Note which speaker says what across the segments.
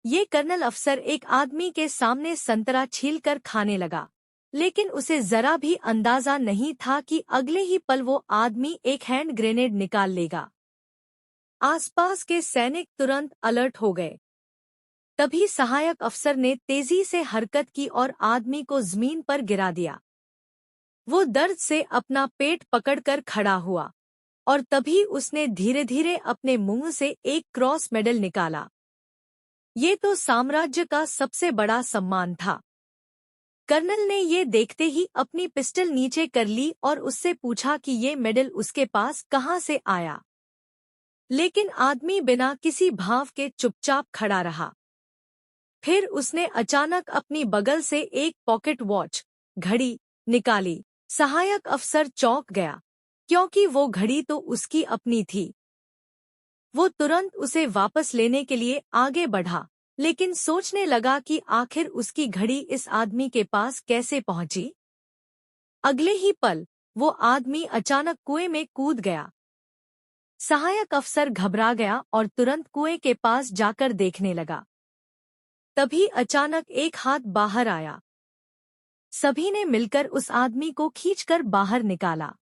Speaker 1: ये कर्नल अफसर एक आदमी के सामने संतरा छीलकर खाने लगा, लेकिन उसे जरा भी अंदाजा नहीं था कि अगले ही पल वो आदमी एक हैंड ग्रेनेड निकाल लेगा। आसपास के सैनिक तुरंत अलर्ट हो गए। तभी सहायक अफसर ने तेजी से हरकत की और आदमी को जमीन पर गिरा दिया। वो दर्द से अपना पेट पकड़कर खड़ा हुआ और तभी उसने धीरे धीरे अपने मुंह से एक क्रॉस मेडल निकाला। ये तो साम्राज्य का सबसे बड़ा सम्मान था। कर्नल ने ये देखते ही अपनी पिस्टल नीचे कर ली और उससे पूछा कि ये मेडल उसके पास कहाँ से आया। लेकिन आदमी बिना किसी भाव के चुपचाप खड़ा रहा। फिर उसने अचानक अपनी बगल से एक पॉकेट वॉच घड़ी निकाली। सहायक अफसर चौंक गया, क्योंकि वो घड़ी तो उसकी अपनी थी। वो तुरंत उसे वापस लेने के लिए आगे बढ़ा, लेकिन सोचने लगा कि आखिर उसकी घड़ी इस आदमी के पास कैसे पहुंची। अगले ही पल वो आदमी अचानक कुएं में कूद गया। सहायक अफसर घबरा गया और तुरंत कुएं के पास जाकर देखने लगा। तभी अचानक एक हाथ बाहर आया। सभी ने मिलकर उस आदमी को खींचकर बाहर निकाला।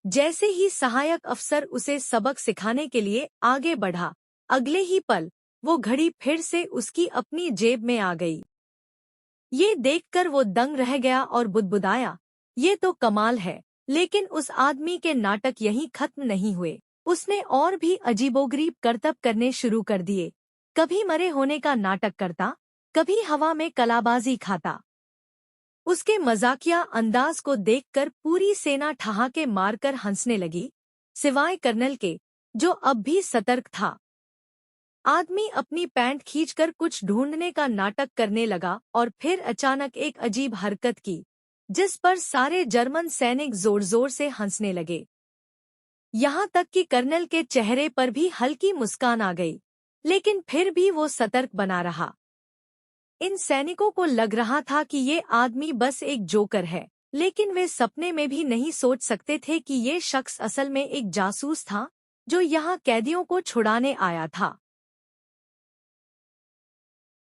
Speaker 1: जैसे ही सहायक अफसर उसे सबक सिखाने के लिए आगे बढ़ा, अगले ही पल वो घड़ी फिर से उसकी अपनी जेब में आ गई। ये देखकर वो दंग रह गया और बुदबुदाया, ये तो कमाल है। लेकिन उस आदमी के नाटक यहीं खत्म नहीं हुए। उसने और भी अजीबोगरीब करतब करने शुरू कर दिए। कभी मरे होने का नाटक करता, कभी हवा में कलाबाजी खाता। उसके मजाकिया अंदाज को देखकर पूरी सेना ठहाके मारकर हंसने लगी, सिवाय कर्नल के, जो अब भी सतर्क था। आदमी अपनी पैंट खींचकर कुछ ढूंढने का नाटक करने लगा और फिर अचानक एक अजीब हरकत की, जिस पर सारे जर्मन सैनिक जोर जोर से हंसने लगे। यहाँ तक कि कर्नल के चेहरे पर भी हल्की मुस्कान आ गई, लेकिन फिर भी वो सतर्क बना रहा। इन सैनिकों को लग रहा था कि ये आदमी बस एक जोकर है, लेकिन वे सपने में भी नहीं सोच सकते थे कि ये शख्स असल में एक जासूस था, जो यहाँ कैदियों को छुड़ाने आया था।